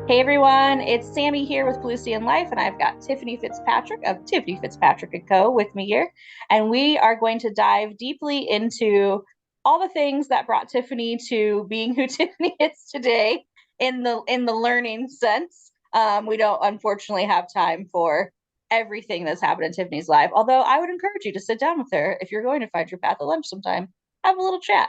Hey everyone, it's Sammy here with Lucy and Life, and I've got Tiffany Fitzpatrick of Tiffany FitzPatrick and Co. with me here, and we are going to dive deeply into all the things that brought Tiffany to being who Tiffany is today in the learning sense. We don't unfortunately have time for everything that's happened in Tiffany's life, although I would encourage you to sit down with her if you're going to find your path at lunch sometime. Have a little chat.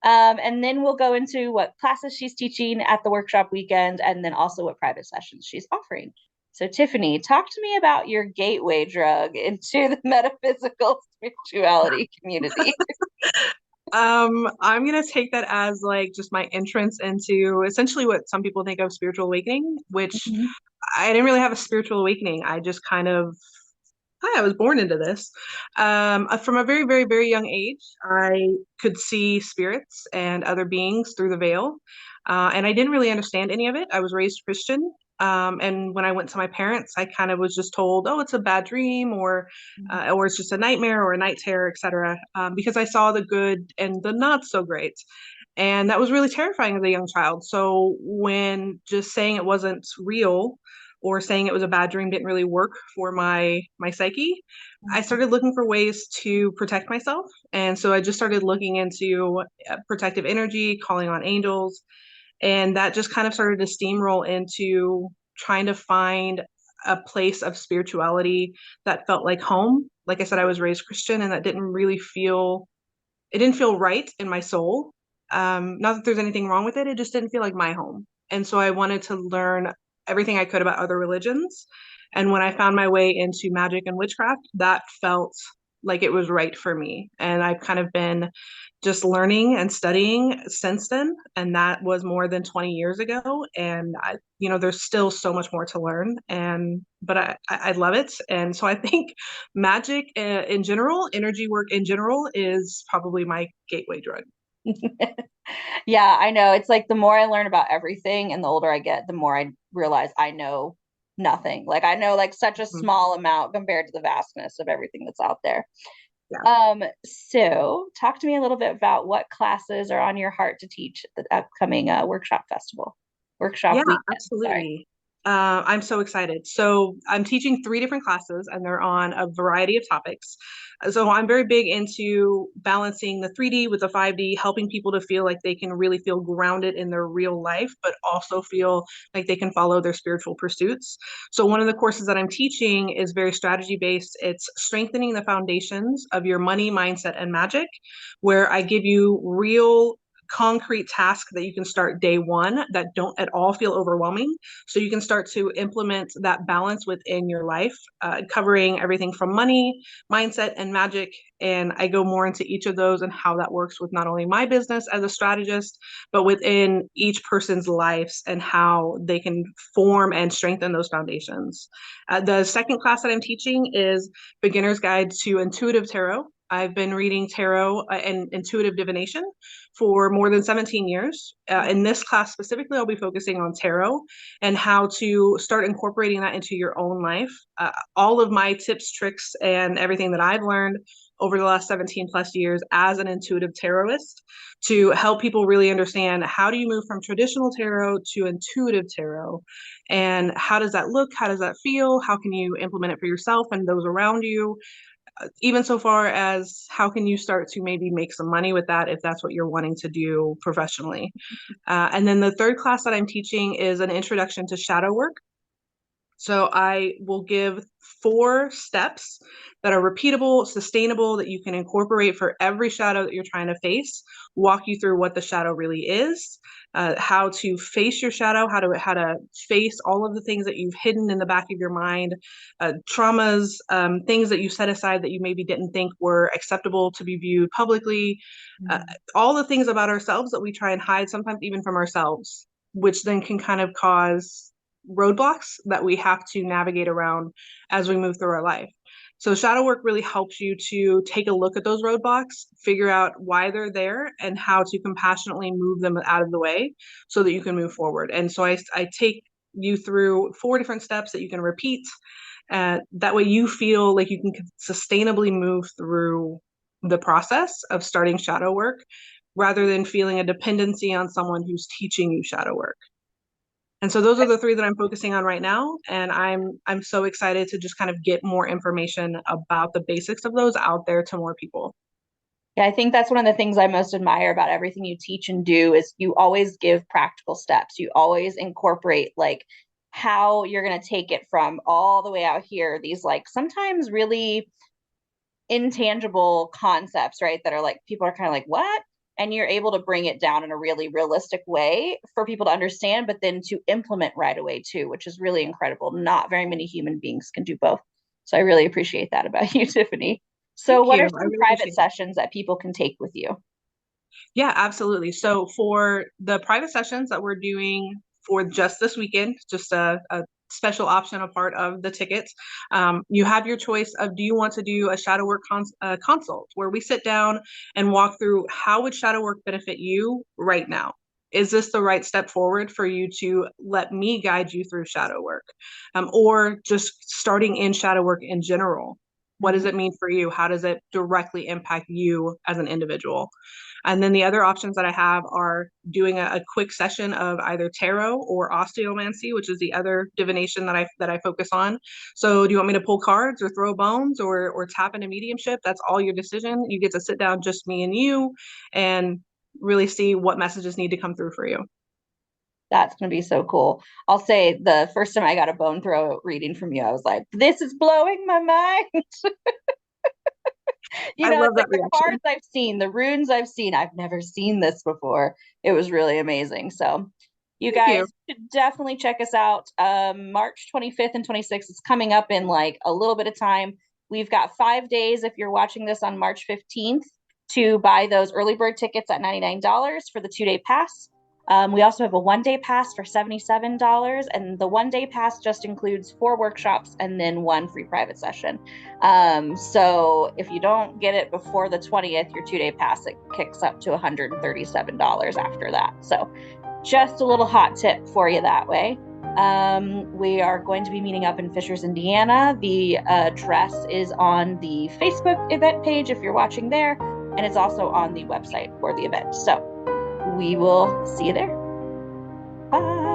And then we'll go into what classes she's teaching at the workshop weekend, and then also what private sessions she's offering. So, Tiffany, talk to me about your gateway drug into the metaphysical spirituality community. I'm gonna take that as like just my entrance into essentially what some people think of spiritual awakening, which Mhm. I didn't really have a spiritual awakening. I just kind of I was born into this. From a very, very, very young age, I could see spirits and other beings through the veil. And I didn't really understand any of it. I was raised Christian. And when I went to my parents, I kind of was just told, oh, it's a bad dream or it's just a nightmare or a night terror, etc. Because I saw the good and the not so great. And that was really terrifying as a young child. So when just saying it wasn't real or saying it was a bad dream didn't really work for my psyche, I started looking for ways to protect myself. And so I just started looking into protective energy, calling on angels, and that just kind of started to steamroll into trying to find a place of spirituality that felt like home. Like I said, I was raised Christian, and that didn't really feel it didn't feel right in my soul. Not that there's anything wrong with it, it just didn't feel like my home. And so I wanted to learn everything I could about other religions. And when I found my way into magic and witchcraft, that felt like it was right for me. And I've kind of been just learning and studying since then. And that was more than 20 years ago. And there's still so much more to learn. But I love it. And so I think magic in general, energy work in general, is probably my gateway drug. Yeah, I know. It's like the more I learn about everything and the older I get, the more I realize I know nothing. Like I know like such a Mhm. small amount compared to the vastness of everything that's out there. Yeah. So talk to me a little bit about what classes are on your heart to teach at the upcoming workshop Yeah, weekend. Sorry. absolutely. I'm so excited. So I'm teaching three different classes, and they're on a variety of topics. So I'm very big into balancing the 3D with the 5D, helping people to feel like they can really feel grounded in their real life, but also feel like they can follow their spiritual pursuits. So one of the courses that I'm teaching is very strategy based. It's strengthening the foundations of your money, mindset, and magic, where I give you real concrete tasks that you can start day one that don't at all feel overwhelming. So you can start to implement that balance within your life, covering everything from money, mindset, and magic. And I go more into each of those and how that works with not only my business as a strategist, but within each person's lives and how they can form and strengthen those foundations. The second class that I'm teaching is Beginner's Guide to Intuitive Tarot. I've been reading tarot and intuitive divination for more than 17 years. In this class specifically, I'll be focusing on tarot and how to start incorporating that into your own life. All of my tips, tricks, and everything that I've learned over the last 17 plus years as an intuitive tarotist to help people really understand how do you move from traditional tarot to intuitive tarot, and how does that look, how does that feel, how can you implement it for yourself and those around you, even so far as how can you start to maybe make some money with that if that's what you're wanting to do professionally. And then the third class that I'm teaching is an introduction to shadow work. So I will give 4 steps that are repeatable, sustainable, that you can incorporate for every shadow that you're trying to face, walk you through what the shadow really is, how to face your shadow, how to face all of the things that you've hidden in the back of your mind, traumas, things that you set aside that you maybe didn't think were acceptable to be viewed publicly, uh, Mhm. all the things about ourselves that we try and hide, sometimes even from ourselves, which then can kind of cause roadblocks that we have to navigate around as we move through our life. So shadow work really helps you to take a look at those roadblocks, figure out why they're there, and how to compassionately move them out of the way so that you can move forward. And so I take you through 4 different steps that you can repeat. That way you feel like you can sustainably move through the process of starting shadow work rather than feeling a dependency on someone who's teaching you shadow work. And so those are the three that I'm focusing on right now. And I'm so excited to just kind of get more information about the basics of those out there to more people. Yeah, I think that's one of the things I most admire about everything you teach and do is you always give practical steps. You always incorporate like how you're going to take it from all the way out here, these like sometimes really intangible concepts, right? That are like people are kind of like, what? And you're able to bring it down in a really realistic way for people to understand, but then to implement right away too, which is really incredible. Not very many human beings can do both. So I really appreciate that about you, Tiffany. So, Thank what are you. I some really private appreciate it. sessions that people can take with you? Yeah, absolutely. So for the private sessions that we're doing for just this weekend, just a special option, a part of the tickets, you have your choice of do you want to do a shadow work consult where we sit down and walk through how would shadow work benefit you right now? Is this the right step forward for you to let me guide you through shadow work? Or just starting in shadow work in general? What does Mhm. it mean for you? How does it directly impact you as an individual? And then the other options that I have are doing a quick session of either tarot or osteomancy, which is the other divination that I focus on. So do you want me to pull cards or throw bones or tap into mediumship? That's all your decision. You get to sit down, just me and you, and really see what messages need to come through for you. That's going to be so cool. I'll say the first time I got a bone throw reading from you, I was like, this is blowing my mind. I It's love like that the reaction. cards I've seen, the runes I've seen. I've never seen this before. It was really amazing. So, you Thank you. guys should definitely check us out. March 25th and 26th. It's coming up in like a little bit of time. We've got 5 days if you're watching this on March 15th to buy those early bird tickets at $99 for the 2 day pass. We also have a 1 day pass for $77, and the 1 day pass just includes 4 workshops and then one free private session. So if you don't get it before the 20th, your 2 day pass it kicks up to $137 after that. So just a little hot tip for you that way. We are going to be meeting up in Fishers, Indiana. The address is on the Facebook event page if you're watching there, and it's also on the website for the event. So we will see you there. Bye.